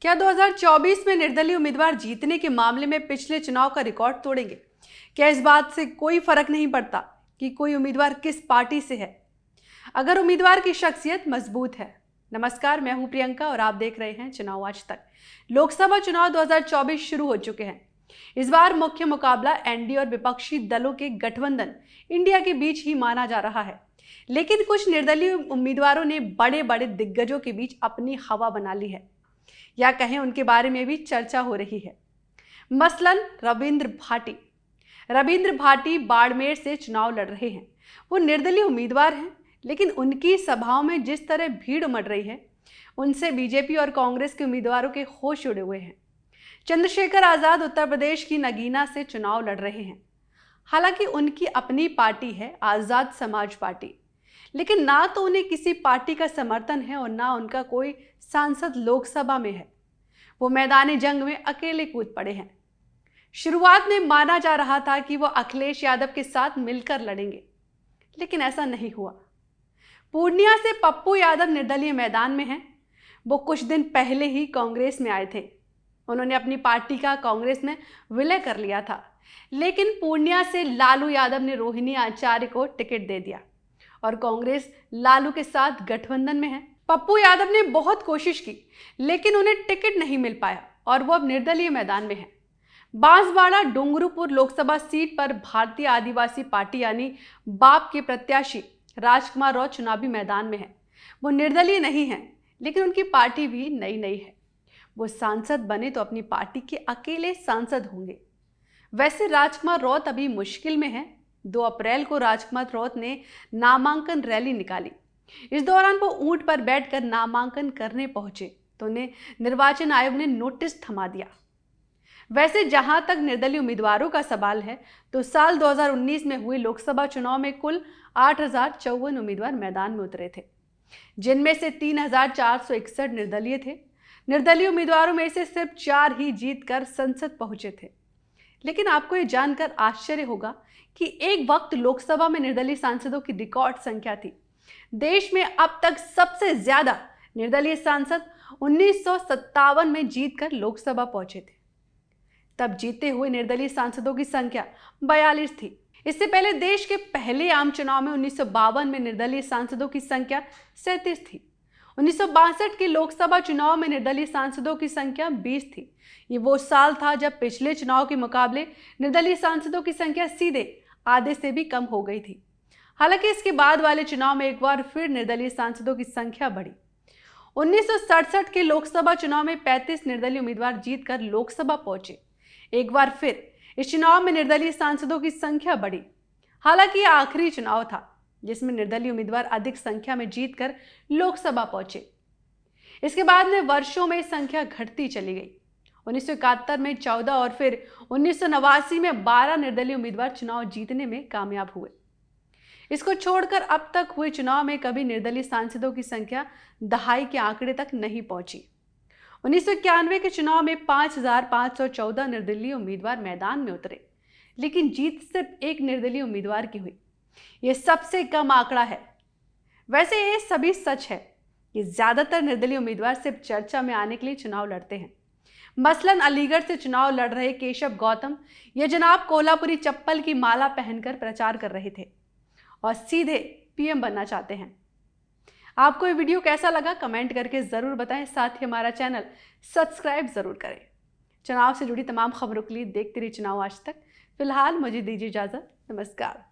क्या 2024 में निर्दलीय उम्मीदवार जीतने के मामले में पिछले चुनाव का रिकॉर्ड तोड़ेंगे? क्या इस बात से कोई फर्क नहीं पड़ता कि कोई उम्मीदवार किस पार्टी से है, अगर उम्मीदवार की शख्सियत मजबूत है? नमस्कार, मैं हूं प्रियंका और आप देख रहे हैं चुनाव आज तक। लोकसभा चुनाव 2024 शुरू हो चुके हैं। इस बार मुख्य मुकाबला एनडीए और विपक्षी दलों के गठबंधन इंडिया के बीच ही माना जा रहा है, लेकिन कुछ निर्दलीय उम्मीदवारों ने बड़े बड़े दिग्गजों के बीच अपनी हवा बना ली है, या कहें उनके बारे में भी चर्चा हो रही है। मसलन रविंद्र भाटी बाड़मेर से चुनाव लड़ रहे हैं। वो निर्दलीय उम्मीदवार हैं, लेकिन उनकी सभाओं में जिस तरह भीड़ उमड़ रही है, उनसे बीजेपी और कांग्रेस के उम्मीदवारों के होश उड़े हुए हैं। चंद्रशेखर आजाद उत्तर प्रदेश की नगीना से चुनाव लड़ रहे हैं। हालांकि उनकी अपनी पार्टी है आजाद समाज पार्टी, लेकिन ना तो उन्हें किसी पार्टी का समर्थन है और ना उनका कोई सांसद लोकसभा में है। वो मैदानी जंग में अकेले कूद पड़े हैं। शुरुआत में माना जा रहा था कि वो अखिलेश यादव के साथ मिलकर लड़ेंगे, लेकिन ऐसा नहीं हुआ। पूर्णिया से पप्पू यादव निर्दलीय मैदान में हैं। वो कुछ दिन पहले ही कांग्रेस में आए थे। उन्होंने अपनी पार्टी का कांग्रेस में विलय कर लिया था, लेकिन पूर्णिया से लालू यादव ने रोहिणी आचार्य को टिकट दे दिया और कांग्रेस लालू के साथ गठबंधन में है। पप्पू यादव ने बहुत कोशिश की, लेकिन उन्हें टिकट नहीं मिल पाया और वो अब निर्दलीय मैदान में है। बांसवाड़ा डूंगरपुर लोकसभा सीट पर भारतीय आदिवासी पार्टी यानी बाप के प्रत्याशी राजकुमार राव चुनावी मैदान में है। वो निर्दलीय नहीं है, लेकिन उनकी पार्टी भी नई है। वो सांसद बने तो अपनी पार्टी के अकेले सांसद होंगे। वैसे राजकुमार राव अभी मुश्किल में है। 2 अप्रैल को राजकुमार राव ने नामांकन रैली निकाली। इस दौरान वो ऊंट पर बैठकर नामांकन करने पहुंचे तो उन्हें निर्वाचन आयोग ने नोटिस थमा दिया। वैसे जहां तक निर्दलीय उम्मीदवारों का सवाल है, तो साल 2019 में हुए लोकसभा चुनाव में कुल 8,054 उम्मीदवार मैदान में उतरे थे, जिनमें से 3,461 निर्दलीय थे। निर्दलीय उम्मीदवारों में से सिर्फ 4 ही जीतकर संसद पहुंचे थे। लेकिन आपको ये जानकर आश्चर्य होगा कि एक वक्त लोकसभा में निर्दलीय सांसदों की रिकॉर्ड संख्या थी। देश में अब तक सबसे ज्यादा निर्दलीय सांसद 1957 में जीतकर लोकसभा पहुंचे थे। तब जीते हुए निर्दलीय सांसदों की संख्या 42 थी। इससे पहले देश के पहले आम चुनाव में 1952 में निर्दलीय सांसदों की संख्या 37 थी। 1962 के लोकसभा चुनाव में निर्दलीय सांसदों की संख्या 20 थी। ये वो साल था जब पिछले चुनाव के मुकाबले निर्दलीय सांसदों की संख्या सीधे आधे से भी कम हो गई थी। हालांकि इसके बाद वाले चुनाव में एक बार फिर निर्दलीय सांसदों की संख्या बढ़ी। 1967 के लोकसभा चुनाव में 35 निर्दलीय उम्मीदवार जीतकर लोकसभा पहुंचे। एक बार फिर इस चुनाव में निर्दलीय सांसदों की संख्या बढ़ी। हालांकि यह आखिरी चुनाव था जिसमें निर्दलीय उम्मीदवार अधिक संख्या में जीतकर लोकसभा पहुंचे। इसके बाद में वर्षों में संख्या घटती चली गई। 1971 में 14 और फिर 1989 में 12 निर्दलीय उम्मीदवार चुनाव जीतने में कामयाब हुए। इसको छोड़कर अब तक हुए चुनाव में कभी निर्दलीय सांसदों की संख्या दहाई के आंकड़े तक नहीं पहुंची। 1991 के चुनाव में 5,514 निर्दलीय उम्मीदवार मैदान में उतरे, लेकिन जीत सिर्फ एक निर्दलीय उम्मीदवार की हुई। यह सबसे कम आंकड़ा है। वैसे ये सभी सच है कि ज्यादातर निर्दलीय उम्मीदवार सिर्फ चर्चा में आने के लिए चुनाव लड़ते हैं। मसलन अलीगढ़ से चुनाव लड़ रहे केशव गौतम ये जनाब कोल्हापुरी चप्पल की माला पहनकर प्रचार कर रहे थे और सीधे पीएम बनना चाहते हैं। आपको ये वीडियो कैसा लगा कमेंट करके जरूर बताएं। साथ ही हमारा चैनल सब्सक्राइब जरूर करें। चुनाव से जुड़ी तमाम खबरों के लिए देखते रहिए चुनाव आज तक। फिलहाल मुझे दीजिए इजाजत। नमस्कार।